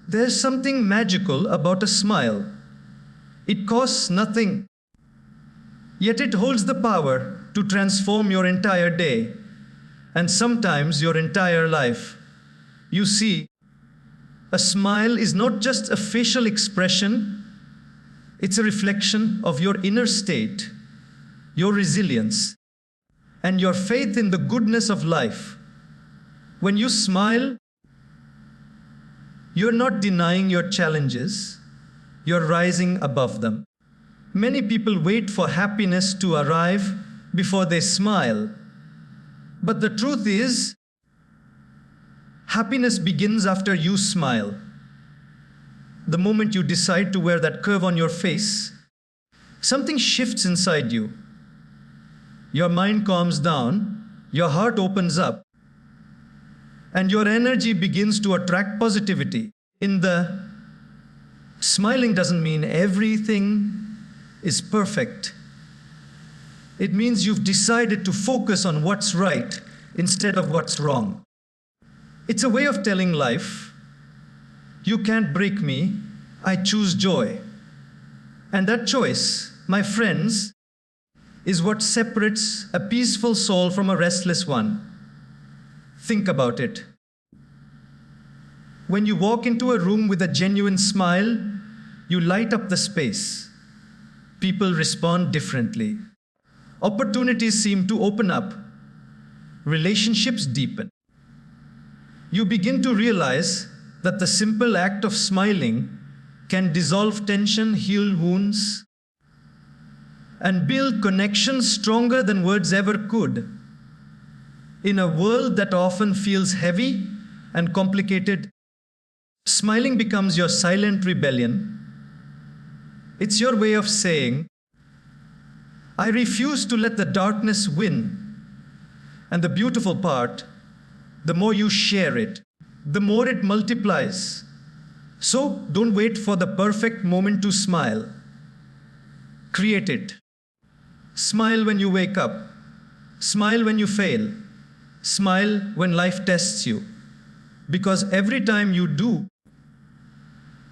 There's something magical about a smile. It costs nothing, yet it holds the power to transform your entire day and sometimes your entire life. You see, a smile is not just a facial expression, it's a reflection of your inner state, your resilience, and your faith in the goodness of life. When you smile, you're not denying your challenges, you're rising above them. Many people wait for happiness to arrive before they smile. But the truth is, happiness begins after you smile. The moment you decide to wear that curve on your face, something shifts inside you. Your mind calms down, your heart opens up, and your energy begins to attract positivity. Smiling doesn't mean everything is perfect. It means you've decided to focus on what's right instead of what's wrong. It's a way of telling life, you can't break me, I choose joy. And that choice, my friends, is what separates a peaceful soul from a restless one. Think about it. When you walk into a room with a genuine smile, you light up the space. People respond differently. Opportunities seem to open up. Relationships deepen. You begin to realize that the simple act of smiling can dissolve tension, heal wounds, and build connections stronger than words ever could. In a world that often feels heavy and complicated, smiling becomes your silent rebellion. It's your way of saying, I refuse to let the darkness win. And the beautiful part, the more you share it, the more it multiplies. So don't wait for the perfect moment to smile. Create it. Smile when you wake up. Smile when you fail. Smile when life tests you. Because every time you do,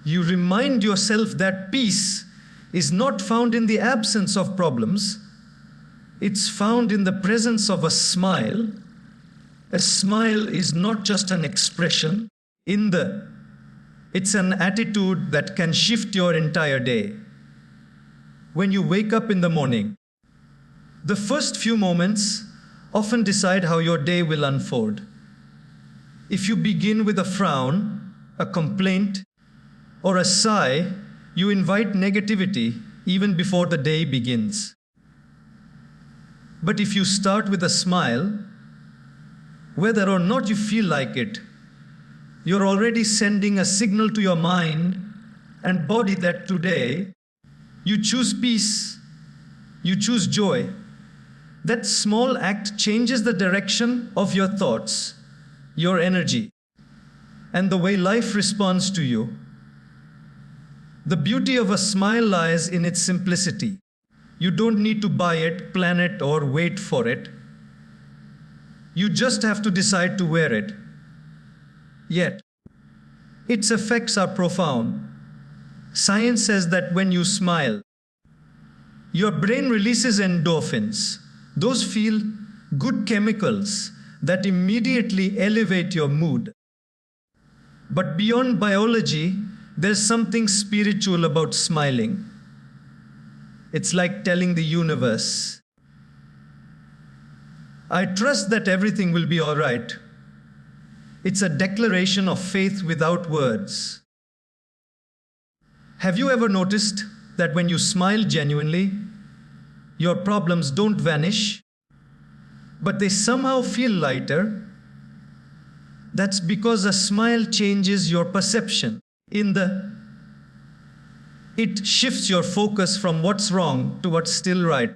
you remind yourself that peace is not found in the absence of problems. It's found in the presence of a smile. A smile is not just an expression, it's an attitude that can shift your entire day. When you wake up in the morning, the first few moments often decide how your day will unfold. If you begin with a frown, a complaint, or a sigh, you invite negativity even before the day begins. But if you start with a smile, whether or not you feel like it, you're already sending a signal to your mind and body that today you choose peace, you choose joy. That small act changes the direction of your thoughts, your energy, and the way life responds to you. The beauty of a smile lies in its simplicity. You don't need to buy it, plan it, or wait for it. You just have to decide to wear it. Yet, its effects are profound. Science says that when you smile, your brain releases endorphins. Those feel good chemicals that immediately elevate your mood. But beyond biology, there's something spiritual about smiling. It's like telling the universe, I trust that everything will be all right. It's a declaration of faith without words. Have you ever noticed that when you smile genuinely, your problems don't vanish, but they somehow feel lighter? That's because a smile changes your perception. It shifts your focus from what's wrong to what's still right.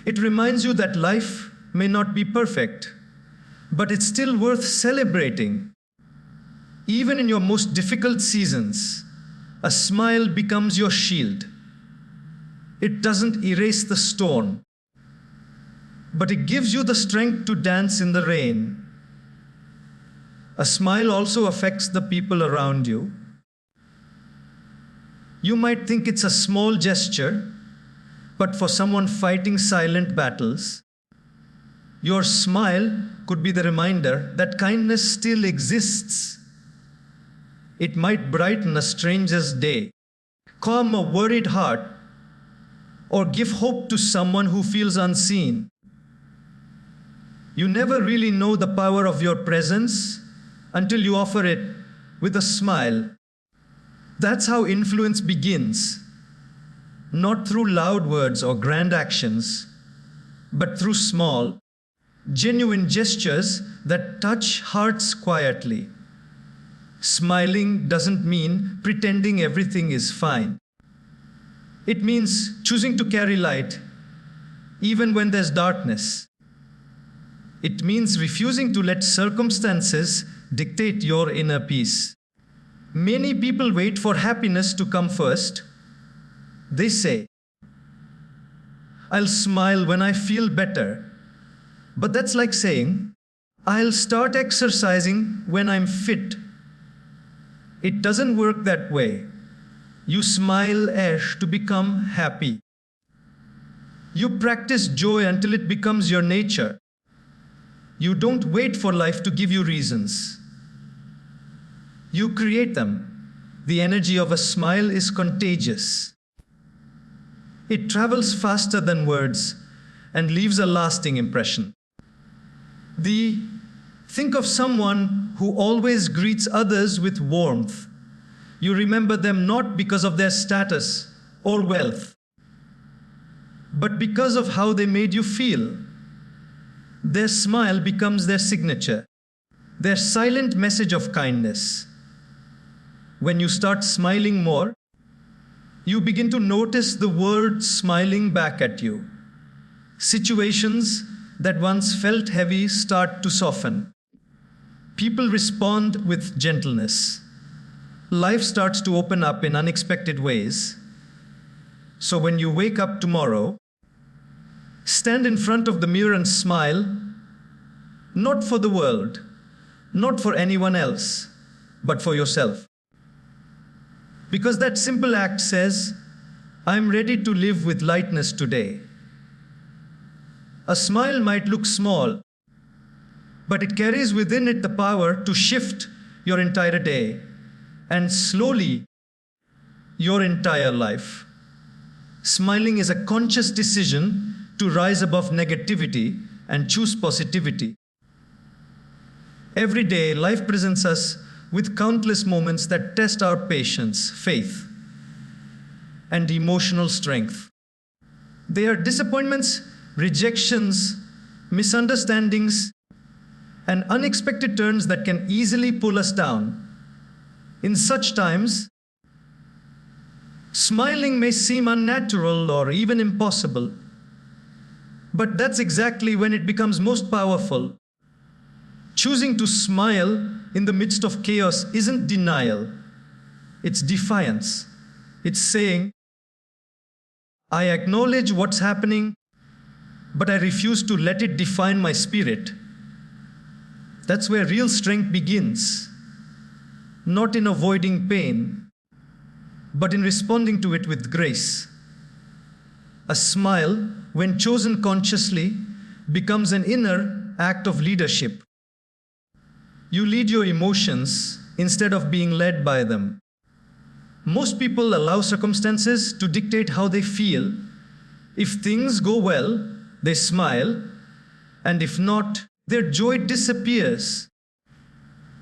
It reminds you that life may not be perfect, but it's still worth celebrating. Even in your most difficult seasons, a smile becomes your shield. It doesn't erase the storm, but it gives you the strength to dance in the rain. A smile also affects the people around you. You might think it's a small gesture, but for someone fighting silent battles, your smile could be the reminder that kindness still exists. It might brighten a stranger's day, calm a worried heart, or give hope to someone who feels unseen. You never really know the power of your presence until you offer it with a smile. That's how influence begins, not through loud words or grand actions, but through small, genuine gestures that touch hearts quietly. Smiling doesn't mean pretending everything is fine. It means choosing to carry light even when there's darkness. It means refusing to let circumstances dictate your inner peace. Many people wait for happiness to come first. They say, "I'll smile when I feel better." But that's like saying, "I'll start exercising when I'm fit." It doesn't work that way. You smile to become happy. You practice joy until it becomes your nature. You don't wait for life to give you reasons. You create them. The energy of a smile is contagious. It travels faster than words and leaves a lasting impression. Think of someone who always greets others with warmth. You remember them not because of their status or wealth, but because of how they made you feel. Their smile becomes their signature, their silent message of kindness. When you start smiling more, you begin to notice the world smiling back at you. Situations that once felt heavy start to soften. People respond with gentleness. Life starts to open up in unexpected ways. So when you wake up tomorrow, stand in front of the mirror and smile, not for the world, not for anyone else, but for yourself. Because that simple act says, "I'm ready to live with lightness today." A smile might look small, but it carries within it the power to shift your entire day and slowly your entire life. Smiling is a conscious decision to rise above negativity and choose positivity. Every day, life presents us with countless moments that test our patience, faith, and emotional strength. They are disappointments, rejections, misunderstandings, and unexpected turns that can easily pull us down. In such times, smiling may seem unnatural or even impossible, but that's exactly when it becomes most powerful. Choosing to smile in the midst of chaos isn't denial, it's defiance. It's saying, "I acknowledge what's happening, but I refuse to let it define my spirit." That's where real strength begins, not in avoiding pain, but in responding to it with grace. A smile, when chosen consciously, becomes an inner act of leadership. You lead your emotions instead of being led by them. Most people allow circumstances to dictate how they feel. If things go well, they smile, and if not, their joy disappears.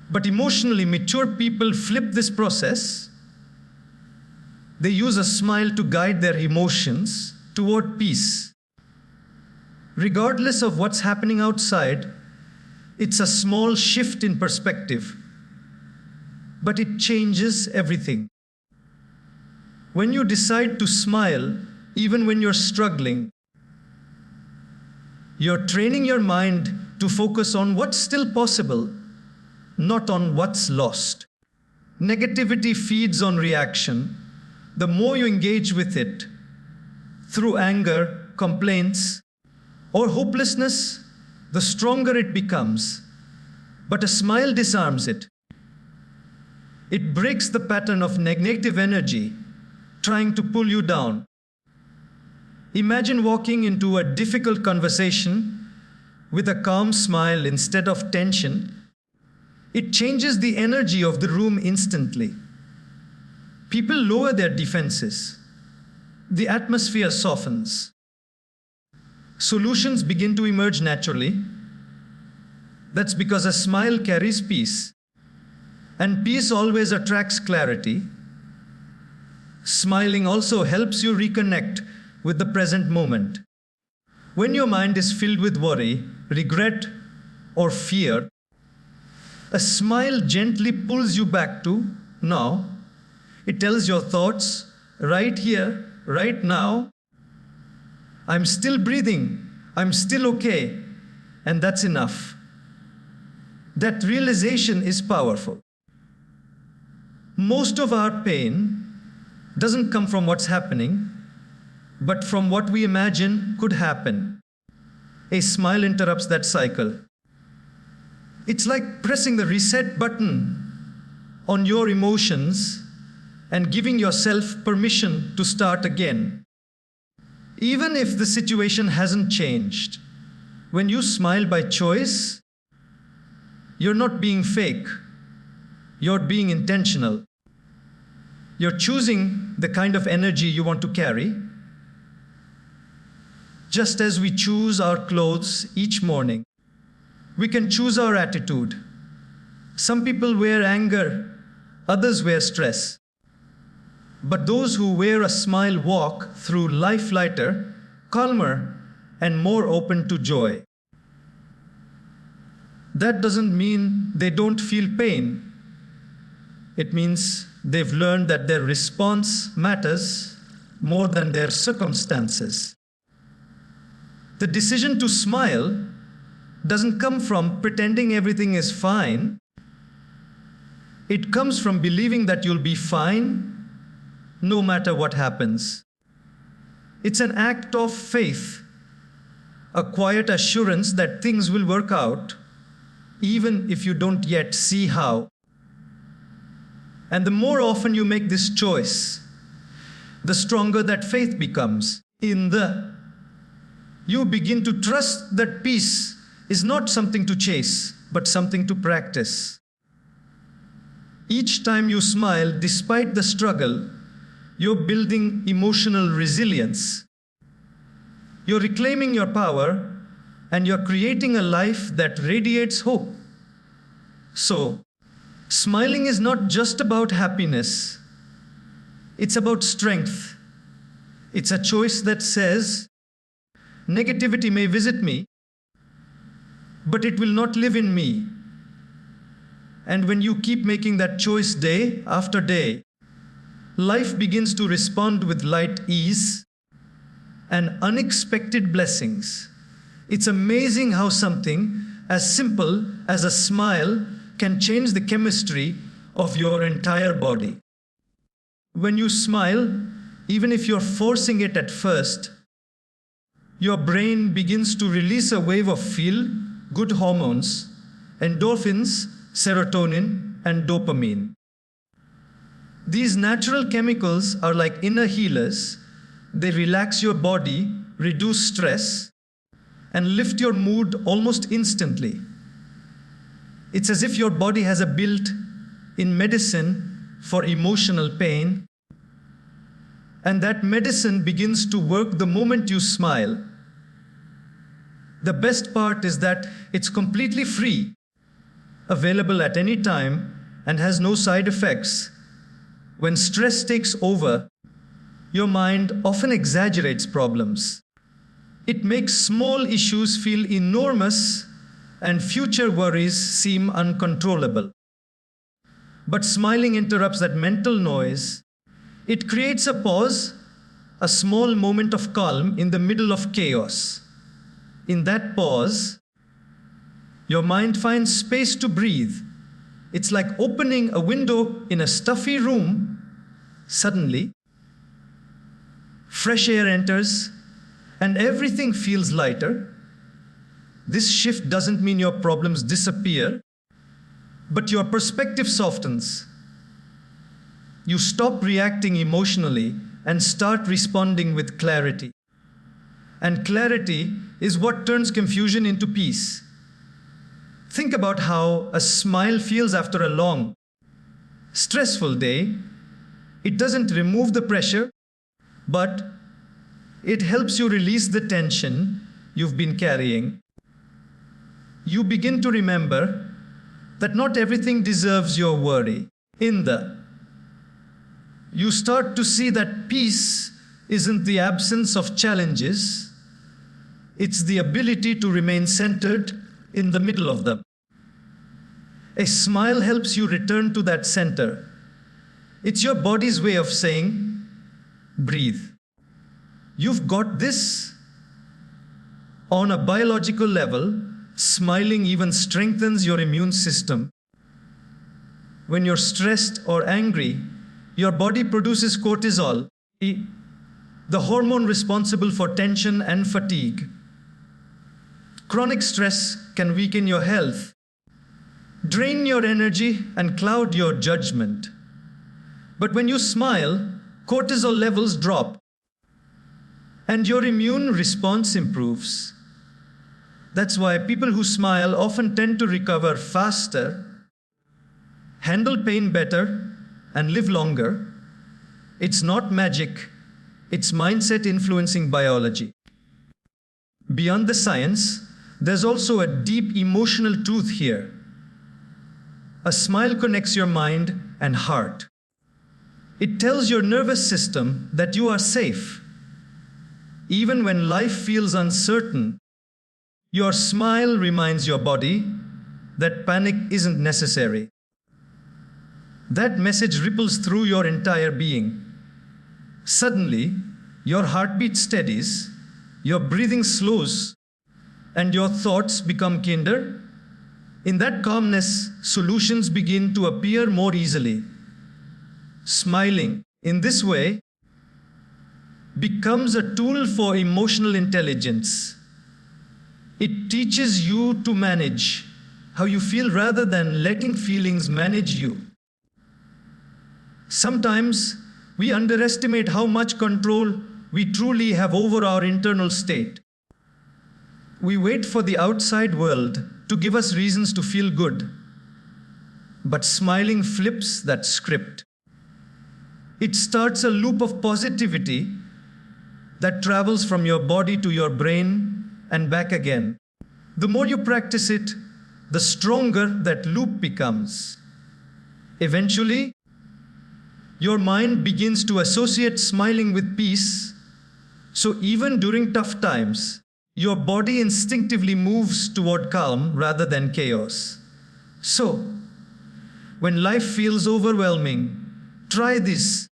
But emotionally mature people flip this process. They use a smile to guide their emotions toward peace. Regardless of what's happening outside, it's a small shift in perspective, but it changes everything. When you decide to smile, even when you're struggling, you're training your mind to focus on what's still possible, not on what's lost. Negativity feeds on reaction. The more you engage with it, through anger, complaints, or hopelessness, the stronger it becomes. But a smile disarms it. It breaks the pattern of negative energy trying to pull you down. Imagine walking into a difficult conversation with a calm smile instead of tension. It changes the energy of the room instantly. People lower their defenses. The atmosphere softens. Solutions begin to emerge naturally. That's because a smile carries peace. And peace always attracts clarity. Smiling also helps you reconnect with the present moment. When your mind is filled with worry, regret, or fear, a smile gently pulls you back to now. It tells your thoughts, right here, right now, I'm still breathing, I'm still okay, and that's enough. That realization is powerful. Most of our pain doesn't come from what's happening, but from what we imagine could happen. A smile interrupts that cycle. It's like pressing the reset button on your emotions and giving yourself permission to start again. Even if the situation hasn't changed, when you smile by choice, you're not being fake. You're being intentional. You're choosing the kind of energy you want to carry. Just as we choose our clothes each morning, we can choose our attitude. Some people wear anger, others wear stress. But those who wear a smile walk through life lighter, calmer, and more open to joy. That doesn't mean they don't feel pain. It means they've learned that their response matters more than their circumstances. The decision to smile doesn't come from pretending everything is fine. It comes from believing that you'll be fine no matter what happens. It's an act of faith, a quiet assurance that things will work out, even if you don't yet see how. And the more often you make this choice, the stronger that faith becomes. You begin to trust that peace is not something to chase, but something to practice. Each time you smile, despite the struggle, you're building emotional resilience. You're reclaiming your power, and you're creating a life that radiates hope. So, smiling is not just about happiness. It's about strength. It's a choice that says, negativity may visit me, but it will not live in me. And when you keep making that choice day after day, life begins to respond with light ease and unexpected blessings. It's amazing how something as simple as a smile can change the chemistry of your entire body. When you smile, even if you're forcing it at first, your brain begins to release a wave of feel-good hormones, endorphins, serotonin, and dopamine. These natural chemicals are like inner healers. They relax your body, reduce stress, and lift your mood almost instantly. It's as if your body has a built-in medicine for emotional pain, and that medicine begins to work the moment you smile. The best part is that it's completely free, available at any time, and has no side effects. When stress takes over, your mind often exaggerates problems. It makes small issues feel enormous and future worries seem uncontrollable. But smiling interrupts that mental noise. It creates a pause, a small moment of calm in the middle of chaos. In that pause, your mind finds space to breathe. It's like opening a window in a stuffy room. Suddenly, fresh air enters, and everything feels lighter. This shift doesn't mean your problems disappear. But your perspective softens. You stop reacting emotionally and start responding with clarity. And clarity is what turns confusion into peace. Think about how a smile feels after a long, stressful day. It doesn't remove the pressure, but it helps you release the tension you've been carrying. You begin to remember that not everything deserves your worry. You start to see that peace isn't the absence of challenges, it's the ability to remain centered in the middle of them. A smile helps you return to that center. It's your body's way of saying, breathe. You've got this. On a biological level, smiling even strengthens your immune system. When you're stressed or angry, your body produces cortisol, the hormone responsible for tension and fatigue. Chronic stress can weaken your health, drain your energy, and cloud your judgment. But when you smile, cortisol levels drop, and your immune response improves. That's why people who smile often tend to recover faster, handle pain better, and live longer. It's not magic, it's mindset influencing biology. Beyond the science, there's also a deep emotional truth here. A smile connects your mind and heart. It tells your nervous system that you are safe. Even when life feels uncertain, your smile reminds your body that panic isn't necessary. That message ripples through your entire being. Suddenly, your heartbeat steadies, your breathing slows, and your thoughts become kinder. In that calmness, solutions begin to appear more easily. Smiling, in this way, becomes a tool for emotional intelligence. It teaches you to manage how you feel rather than letting feelings manage you. Sometimes we underestimate how much control we truly have over our internal state. We wait for the outside world to give us reasons to feel good. But smiling flips that script. It starts a loop of positivity that travels from your body to your brain and back again. The more you practice it, the stronger that loop becomes. Eventually, your mind begins to associate smiling with peace, so even during tough times, your body instinctively moves toward calm rather than chaos. So, when life feels overwhelming, try this.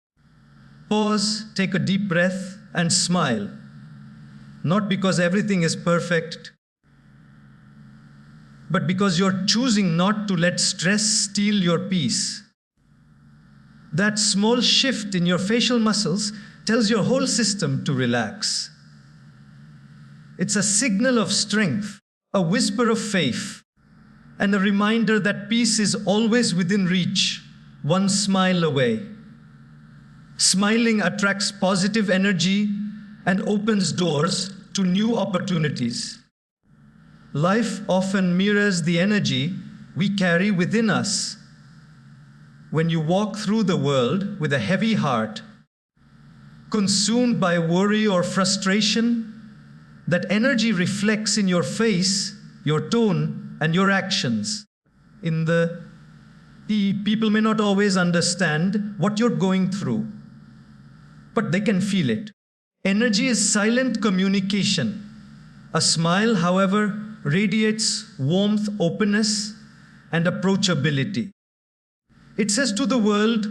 Pause, take a deep breath, and smile. Not because everything is perfect, but because you're choosing not to let stress steal your peace. That small shift in your facial muscles tells your whole system to relax. It's a signal of strength, a whisper of faith, and a reminder that peace is always within reach, one smile away. Smiling attracts positive energy and opens doors to new opportunities. Life often mirrors the energy we carry within us. When you walk through the world with a heavy heart, consumed by worry or frustration, that energy reflects in your face, your tone, and your actions. People may not always understand what you're going through, but they can feel it. Energy is silent communication. A smile, however, radiates warmth, openness, and approachability. It says to the world,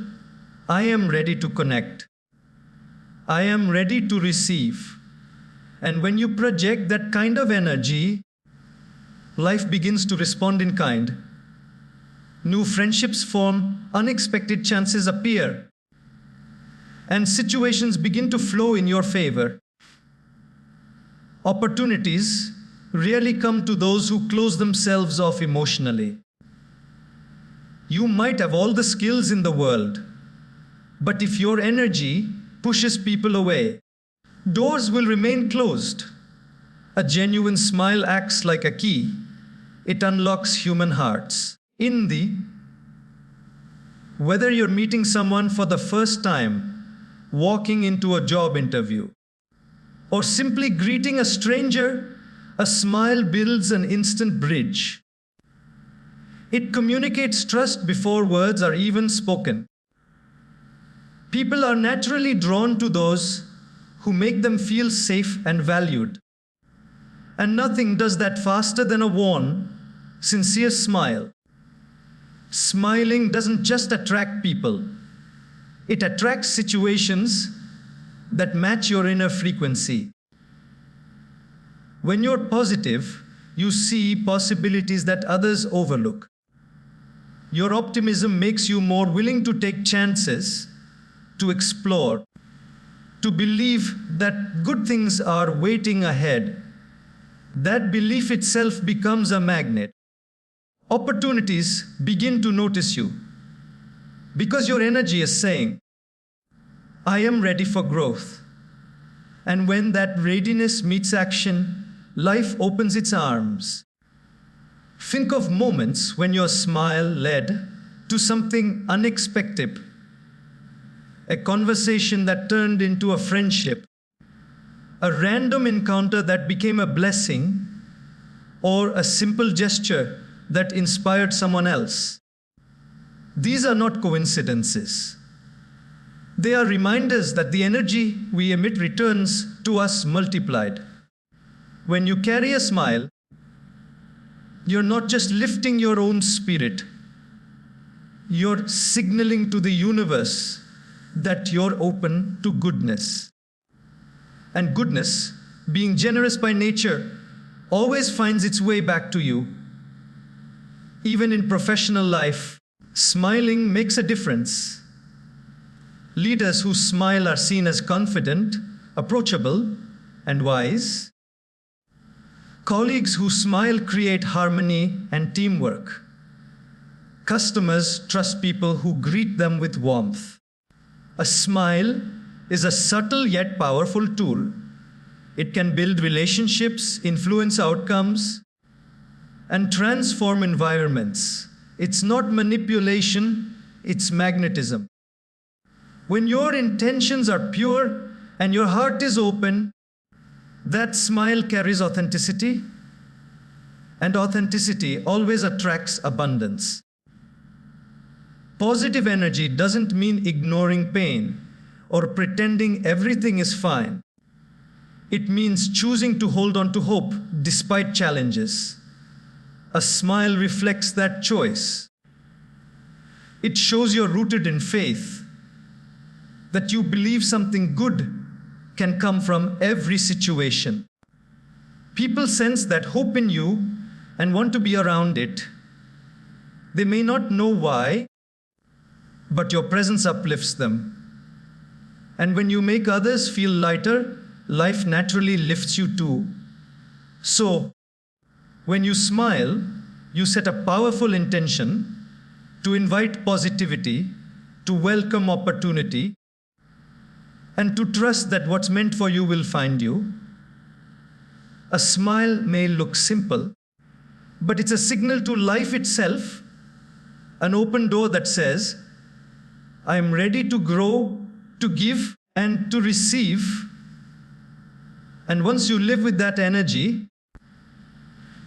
I am ready to connect. I am ready to receive. And when you project that kind of energy, life begins to respond in kind. New friendships form, unexpected chances appear, and situations begin to flow in your favor. Opportunities rarely come to those who close themselves off emotionally. You might have all the skills in the world, but if your energy pushes people away, doors will remain closed. A genuine smile acts like a key. It unlocks human hearts. Whether you're meeting someone for the first time, walking into a job interview, or simply greeting a stranger, a smile builds an instant bridge. It communicates trust before words are even spoken. People are naturally drawn to those who make them feel safe and valued. And nothing does that faster than a warm, sincere smile. Smiling doesn't just attract people. It attracts situations that match your inner frequency. When you're positive, you see possibilities that others overlook. Your optimism makes you more willing to take chances, to explore, to believe that good things are waiting ahead. That belief itself becomes a magnet. Opportunities begin to notice you because your energy is saying, I am ready for growth. And when that readiness meets action, life opens its arms. Think of moments when your smile led to something unexpected. A conversation that turned into a friendship. A random encounter that became a blessing, or a simple gesture that inspired someone else. These are not coincidences. They are reminders that the energy we emit returns to us multiplied. When you carry a smile, you're not just lifting your own spirit, you're signaling to the universe that you're open to goodness. And goodness, being generous by nature, always finds its way back to you. Even in professional life, smiling makes a difference. Leaders who smile are seen as confident, approachable, and wise. Colleagues who smile create harmony and teamwork. Customers trust people who greet them with warmth. A smile is a subtle yet powerful tool. It can build relationships, influence outcomes, and transform environments. It's not manipulation, it's magnetism. When your intentions are pure and your heart is open, that smile carries authenticity, and authenticity always attracts abundance. Positive energy doesn't mean ignoring pain or pretending everything is fine. It means choosing to hold on to hope despite challenges. A smile reflects that choice. It shows you're rooted in faith, that you believe something good can come from every situation. People sense that hope in you and want to be around it. They may not know why, but your presence uplifts them. And when you make others feel lighter, life naturally lifts you too. So, when you smile, you set a powerful intention to invite positivity, to welcome opportunity, and to trust that what's meant for you will find you. A smile may look simple, but it's a signal to life itself, an open door that says, I am ready to grow, to give, and to receive. And once you live with that energy,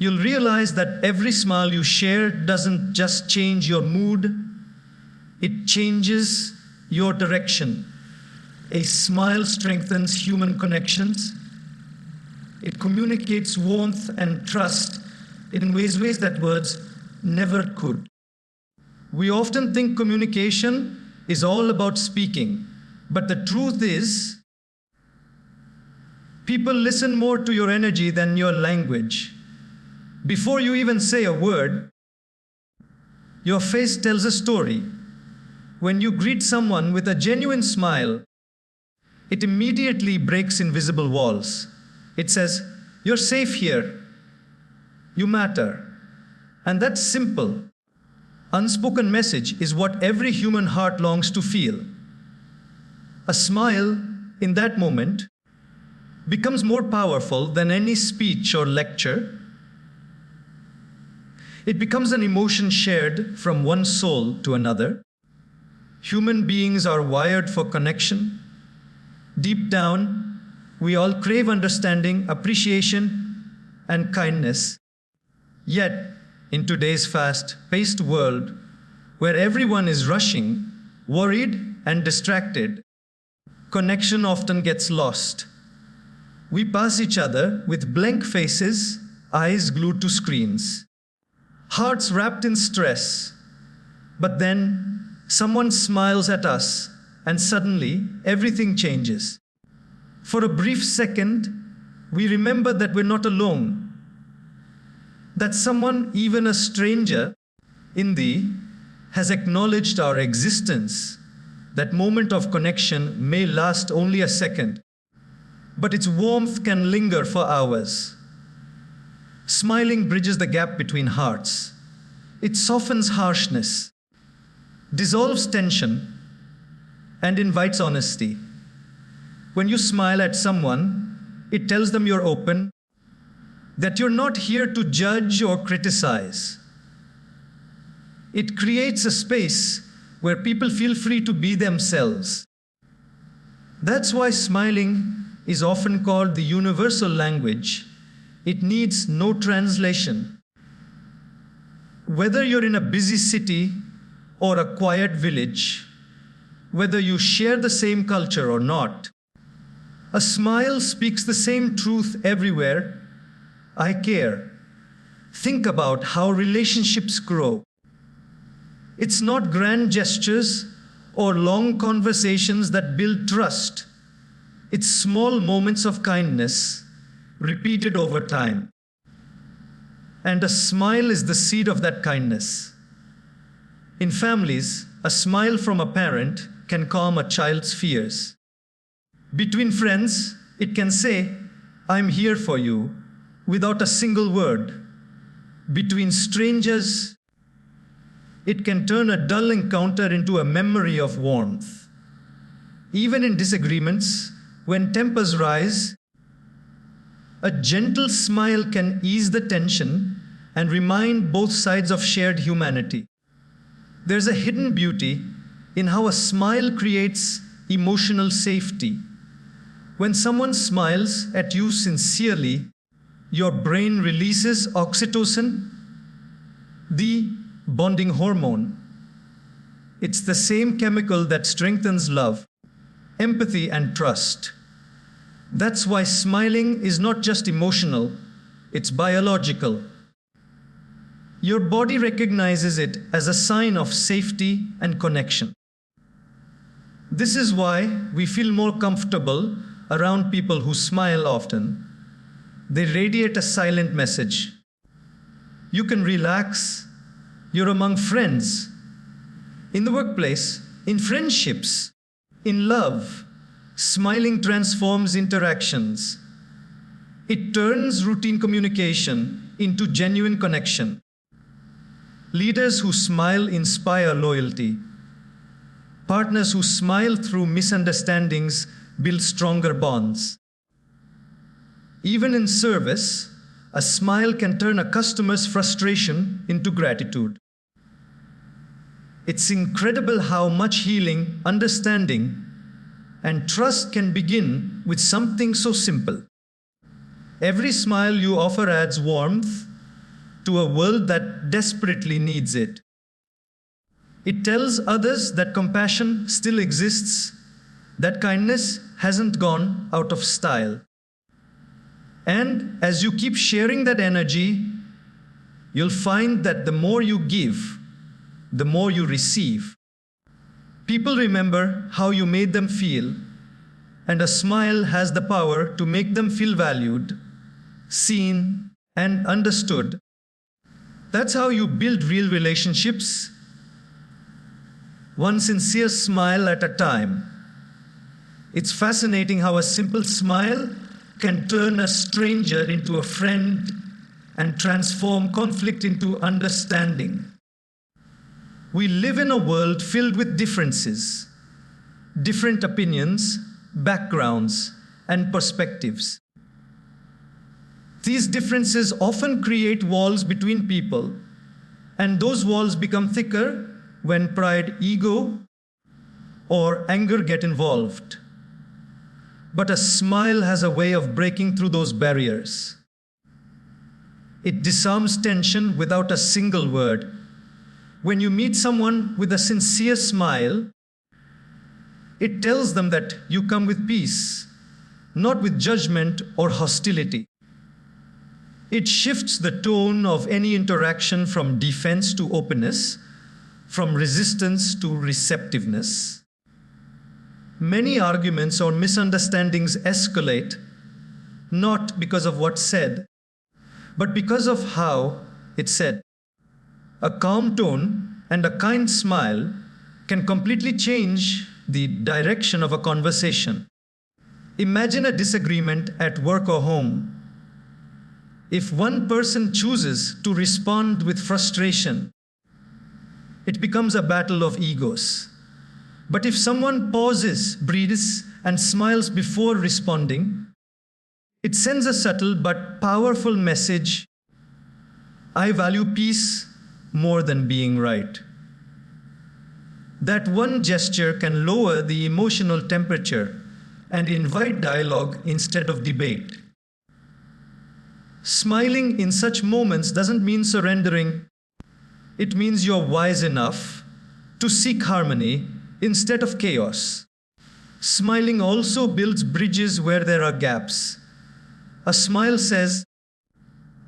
you'll realize that every smile you share doesn't just change your mood, it changes your direction. A smile strengthens human connections. It communicates warmth and trust in ways that words never could. We often think communication is all about speaking, but the truth is, people listen more to your energy than your language. Before you even say a word, your face tells a story. When you greet someone with a genuine smile, it immediately breaks invisible walls. It says, you're safe here. You matter. And that's simple, Unspoken message is what every human heart longs to feel. A smile in that moment becomes more powerful than any speech or lecture. It becomes an emotion shared from one soul to another. Human beings are wired for connection. Deep down, we all crave understanding, appreciation, and kindness. Yet, in today's fast-paced world, where everyone is rushing, worried, and distracted, connection often gets lost. We pass each other with blank faces, eyes glued to screens, hearts wrapped in stress. But then someone smiles at us, and suddenly everything changes. For a brief second, we remember that we're not alone, that someone, even a stranger, has acknowledged our existence. That moment of connection may last only a second, but its warmth can linger for hours. Smiling bridges the gap between hearts. It softens harshness, dissolves tension, and invites honesty. When you smile at someone, it tells them you're open, that you're not here to judge or criticize. It creates a space where people feel free to be themselves. That's why smiling is often called the universal language. It needs no translation. Whether you're in a busy city or a quiet village, whether you share the same culture or not, a smile speaks the same truth everywhere. I care. Think about how relationships grow. It's not grand gestures or long conversations that build trust. It's small moments of kindness repeated over time. And a smile is the seed of that kindness. In families, a smile from a parent can calm a child's fears. Between friends, it can say, "I'm here for you," without a single word. Between strangers, it can turn a dull encounter into a memory of warmth. Even in disagreements, when tempers rise, a gentle smile can ease the tension and remind both sides of shared humanity. There's a hidden beauty in how a smile creates emotional safety. When someone smiles at you sincerely, your brain releases oxytocin, the bonding hormone. It's the same chemical that strengthens love, empathy, and trust. That's why smiling is not just emotional, it's biological. Your body recognizes it as a sign of safety and connection. This is why we feel more comfortable around people who smile often. They radiate a silent message. You can relax. You're among friends. In the workplace, in friendships, in love, smiling transforms interactions. It turns routine communication into genuine connection. Leaders who smile inspire loyalty. Partners who smile through misunderstandings build stronger bonds. Even in service, a smile can turn a customer's frustration into gratitude. It's incredible how much healing, understanding, and trust can begin with something so simple. Every smile you offer adds warmth to a world that desperately needs it. It tells others that compassion still exists, that kindness hasn't gone out of style. And as you keep sharing that energy, you'll find that the more you give, the more you receive. People remember how you made them feel, and a smile has the power to make them feel valued, seen, and understood. That's how you build real relationships, one sincere smile at a time. It's fascinating how a simple smile can turn a stranger into a friend and transform conflict into understanding. We live in a world filled with differences, different opinions, backgrounds, and perspectives. These differences often create walls between people, and those walls become thicker when pride, ego, or anger get involved. But a smile has a way of breaking through those barriers. It disarms tension without a single word. When you meet someone with a sincere smile, it tells them that you come with peace, not with judgment or hostility. It shifts the tone of any interaction from defense to openness, from resistance to receptiveness. Many arguments or misunderstandings escalate, not because of what's said, but because of how it's said. A calm tone and a kind smile can completely change the direction of a conversation. Imagine a disagreement at work or home. If one person chooses to respond with frustration, it becomes a battle of egos. But if someone pauses, breathes, and smiles before responding, it sends a subtle but powerful message: I value peace more than being right. That one gesture can lower the emotional temperature and invite dialogue instead of debate. Smiling in such moments doesn't mean surrendering. It means you're wise enough to seek harmony instead of chaos. Smiling also builds bridges where there are gaps. A smile says,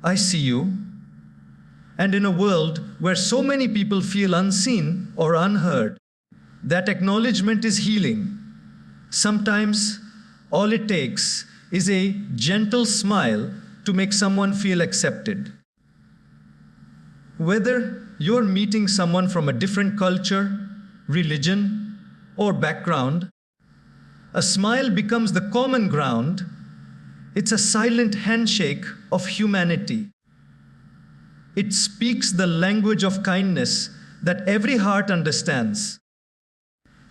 I see you. And in a world where so many people feel unseen or unheard, that acknowledgement is healing. Sometimes all it takes is a gentle smile to make someone feel accepted. Whether you're meeting someone from a different culture, religion, or background, a smile becomes the common ground. It's a silent handshake of humanity. It speaks the language of kindness that every heart understands.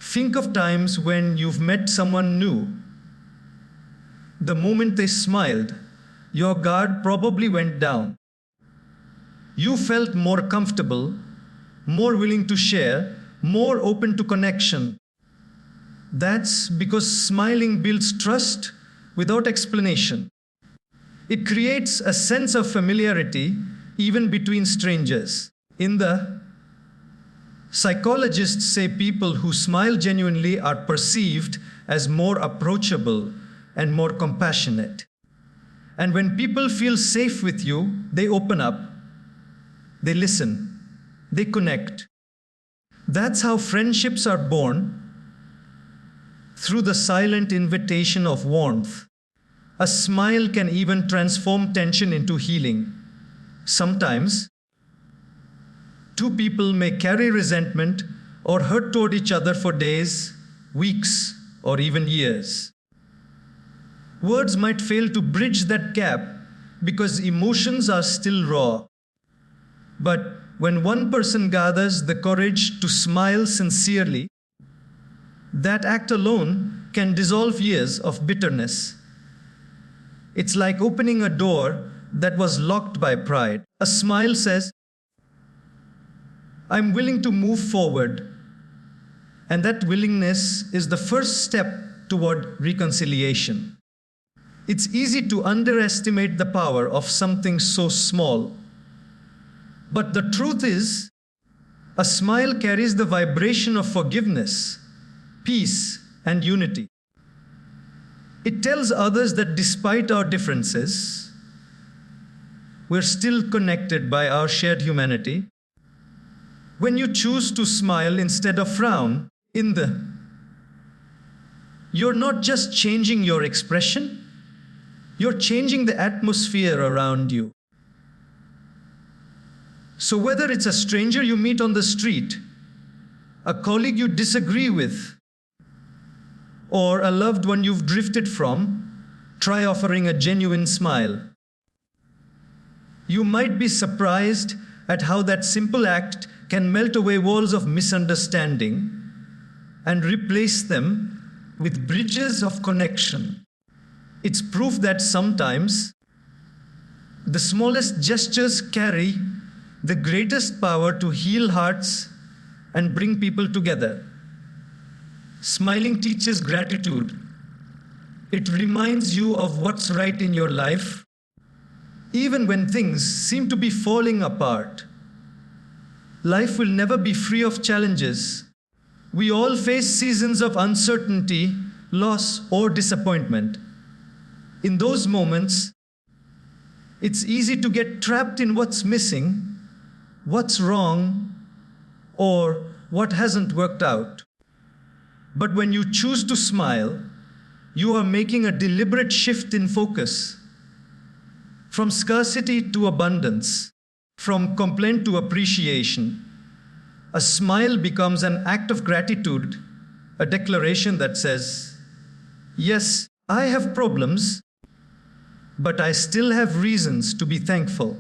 Think of times when you've met someone new. The moment they smiled, your guard probably went down. You felt more comfortable, more willing to share, more open to connection. That's because smiling builds trust without explanation. It creates a sense of familiarity even between strangers. Psychologists say people who smile genuinely are perceived as more approachable and more compassionate. And when people feel safe with you, they open up, they listen, they connect. That's how friendships are born, through the silent invitation of warmth. A smile can even transform tension into healing. Sometimes, two people may carry resentment or hurt toward each other for days, weeks, or even years. Words might fail to bridge that gap because emotions are still raw. But when one person gathers the courage to smile sincerely, that act alone can dissolve years of bitterness. It's like opening a door that was locked by pride. A smile says, I'm willing to move forward. And that willingness is the first step toward reconciliation. It's easy to underestimate the power of something so small. But the truth is, a smile carries the vibration of forgiveness, peace, and unity. It tells others that despite our differences, we're still connected by our shared humanity. When you choose to smile instead of frown, you're not just changing your expression, you're changing the atmosphere around you. So whether it's a stranger you meet on the street, a colleague you disagree with, or a loved one you've drifted from, try offering a genuine smile. You might be surprised at how that simple act can melt away walls of misunderstanding and replace them with bridges of connection. It's proof that sometimes the smallest gestures carry the greatest power to heal hearts and bring people together. Smiling teaches gratitude. It reminds you of what's right in your life, even when things seem to be falling apart. Life will never be free of challenges. We all face seasons of uncertainty, loss, or disappointment. In those moments, it's easy to get trapped in what's missing, what's wrong, or what hasn't worked out. But when you choose to smile, you are making a deliberate shift in focus. From scarcity to abundance, from complaint to appreciation, a smile becomes an act of gratitude, a declaration that says, yes, I have problems, but I still have reasons to be thankful.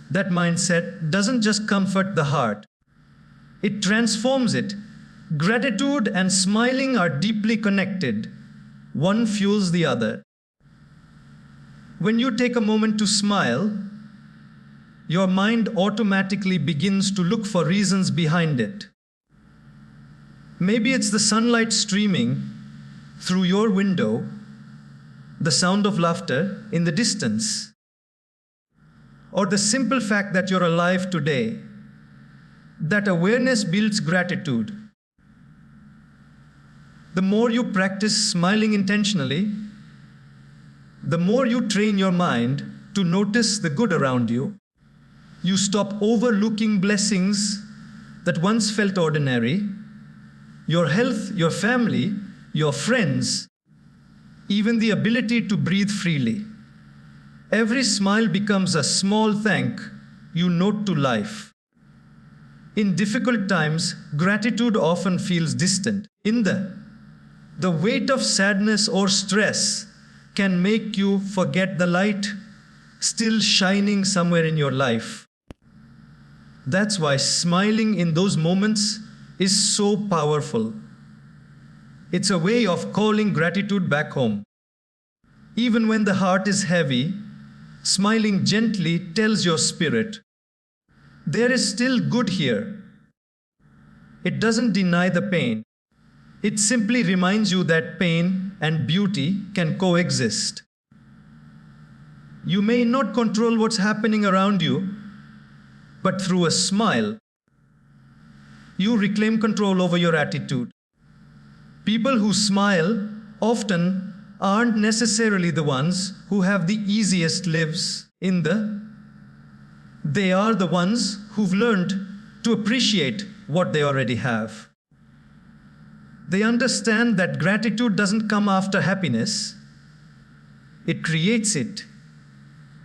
That mindset doesn't just comfort the heart, it transforms it. Gratitude and smiling are deeply connected. One fuels the other. When you take a moment to smile, your mind automatically begins to look for reasons behind it. Maybe it's the sunlight streaming through your window, the sound of laughter in the distance, or the simple fact that you're alive today. That awareness builds gratitude. The more you practice smiling intentionally, the more you train your mind to notice the good around you. You stop overlooking blessings that once felt ordinary. Your health, your family, your friends, even the ability to breathe freely. Every smile becomes a small thank you note to life. In difficult times, gratitude often feels distant. The weight of sadness or stress can make you forget the light still shining somewhere in your life. That's why smiling in those moments is so powerful. It's a way of calling gratitude back home. Even when the heart is heavy, smiling gently tells your spirit, there is still good here. It doesn't deny the pain. It simply reminds you that pain and beauty can coexist. You may not control what's happening around you, but through a smile, you reclaim control over your attitude. People who smile often aren't necessarily the ones who have the easiest lives They are the ones who've learned to appreciate what they already have. They understand that gratitude doesn't come after happiness. It creates it.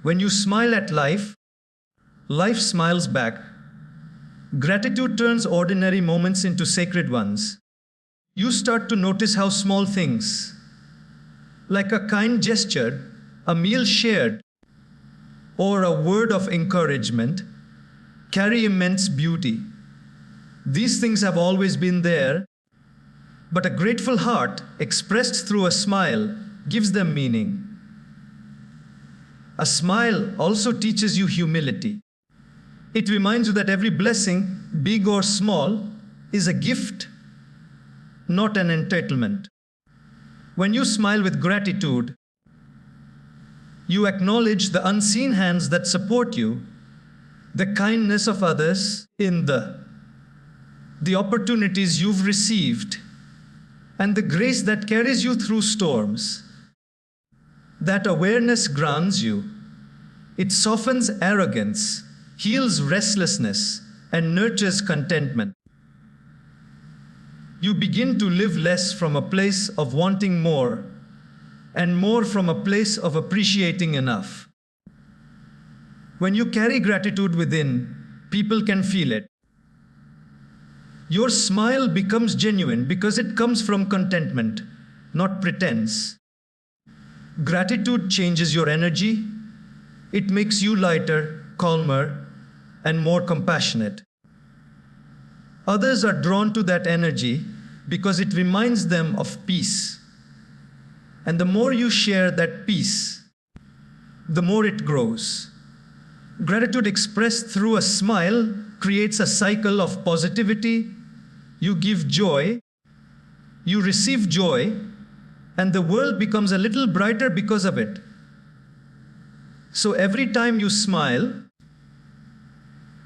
When you smile at life, life smiles back. Gratitude turns ordinary moments into sacred ones. You start to notice how small things, like a kind gesture, a meal shared, or a word of encouragement, carry immense beauty. These things have always been there, but a grateful heart expressed through a smile gives them meaning. A smile also teaches you humility. It reminds you that every blessing, big or small, is a gift, not an entitlement. When you smile with gratitude, you acknowledge the unseen hands that support you, the kindness of others the opportunities you've received, and the grace that carries you through storms. That awareness grounds you. It softens arrogance, heals restlessness, and nurtures contentment. You begin to live less from a place of wanting more, and more from a place of appreciating enough. When you carry gratitude within, people can feel it. Your smile becomes genuine because it comes from contentment, not pretense. Gratitude changes your energy. It makes you lighter, calmer, and more compassionate. Others are drawn to that energy because it reminds them of peace. And the more you share that peace, the more it grows. Gratitude expressed through a smile creates a cycle of positivity. You give joy, you receive joy, and the world becomes a little brighter because of it. So every time you smile,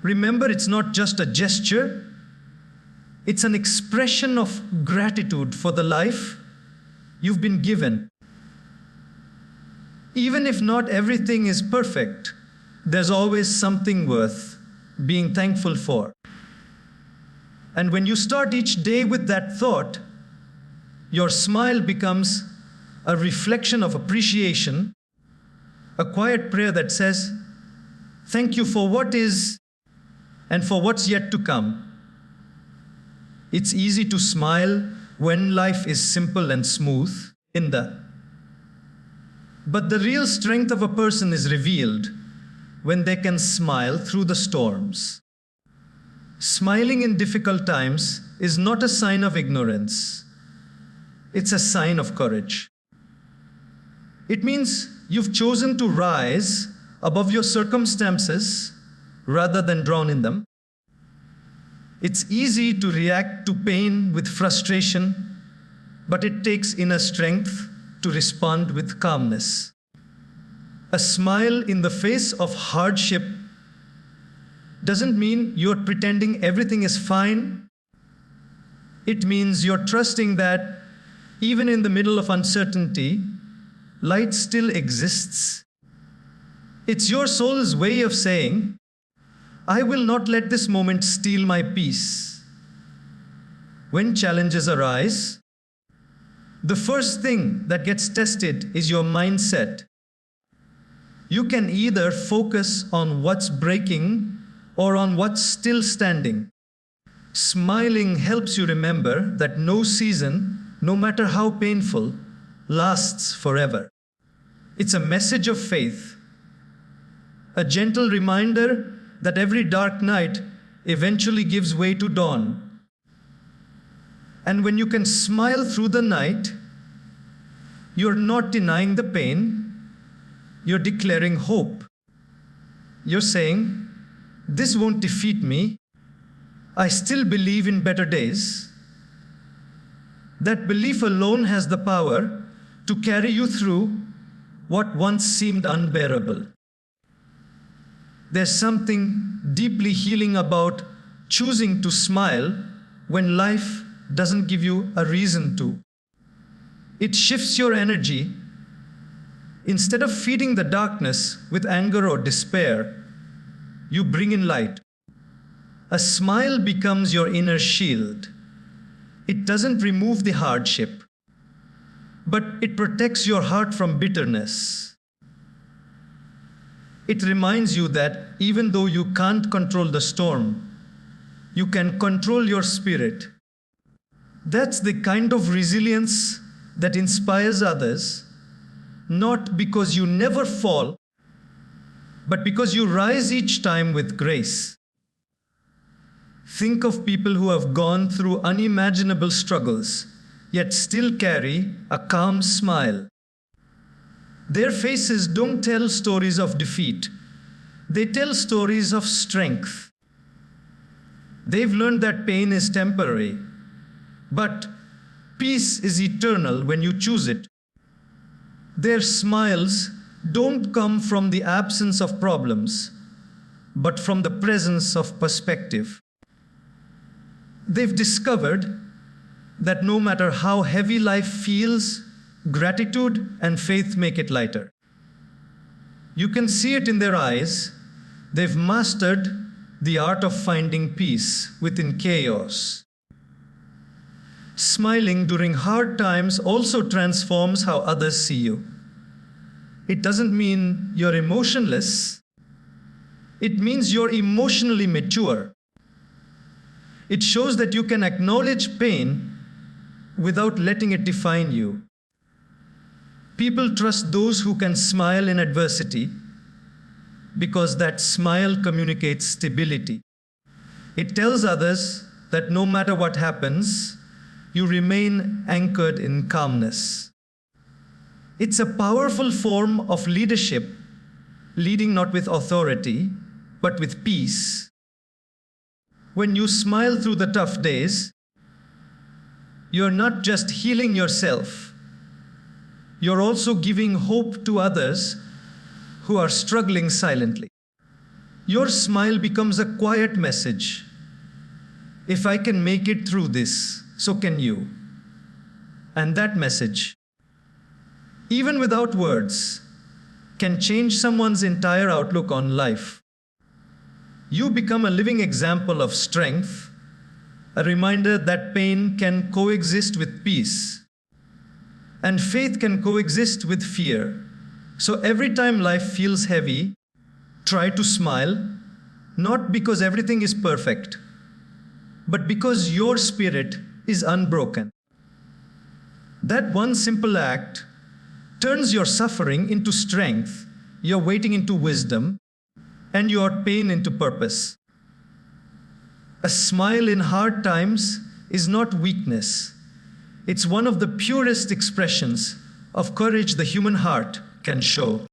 remember it's not just a gesture, it's an expression of gratitude for the life you've been given. Even if not everything is perfect, there's always something worth being thankful for. And when you start each day with that thought, your smile becomes a reflection of appreciation, a quiet prayer that says, "Thank you for what is and for what's yet to come." It's easy to smile when life is simple and smooth, but the real strength of a person is revealed when they can smile through the storms. Smiling in difficult times is not a sign of ignorance. It's a sign of courage. It means you've chosen to rise above your circumstances rather than drown in them. It's easy to react to pain with frustration, but it takes inner strength to respond with calmness. A smile in the face of hardship doesn't mean you're pretending everything is fine. It means you're trusting that even in the middle of uncertainty, light still exists. It's your soul's way of saying, "I will not let this moment steal my peace." When challenges arise, the first thing that gets tested is your mindset. You can either focus on what's breaking or on what's still standing. Smiling helps you remember that no season, no matter how painful, lasts forever. It's a message of faith, a gentle reminder that every dark night eventually gives way to dawn. And when you can smile through the night, you're not denying the pain, you're declaring hope. You're saying, "This won't defeat me. I still believe in better days." That belief alone has the power to carry you through what once seemed unbearable. There's something deeply healing about choosing to smile when life doesn't give you a reason to. It shifts your energy. Instead of feeding the darkness with anger or despair, you bring in light. A smile becomes your inner shield. It doesn't remove the hardship, but it protects your heart from bitterness. It reminds you that even though you can't control the storm, you can control your spirit. That's the kind of resilience that inspires others, not because you never fall, but because you rise each time with grace. Think of people who have gone through unimaginable struggles, yet still carry a calm smile. Their faces don't tell stories of defeat. They tell stories of strength. They've learned that pain is temporary, but peace is eternal when you choose it. Their smiles don't come from the absence of problems, but from the presence of perspective. They've discovered that no matter how heavy life feels, gratitude and faith make it lighter. You can see it in their eyes. They've mastered the art of finding peace within chaos. Smiling during hard times also transforms how others see you. It doesn't mean you're emotionless. It means you're emotionally mature. It shows that you can acknowledge pain without letting it define you. People trust those who can smile in adversity because that smile communicates stability. It tells others that no matter what happens, you remain anchored in calmness. It's a powerful form of leadership, leading not with authority, but with peace. When you smile through the tough days, you're not just healing yourself, you're also giving hope to others who are struggling silently. Your smile becomes a quiet message. If I can make it through this, so can you. And that message, even without words, can change someone's entire outlook on life. You become a living example of strength, a reminder that pain can coexist with peace, and faith can coexist with fear. So every time life feels heavy, try to smile, not because everything is perfect, but because your spirit is unbroken. That one simple act turns your suffering into strength, your waiting into wisdom, and your pain into purpose. A smile in hard times is not weakness. It's one of the purest expressions of courage the human heart can show.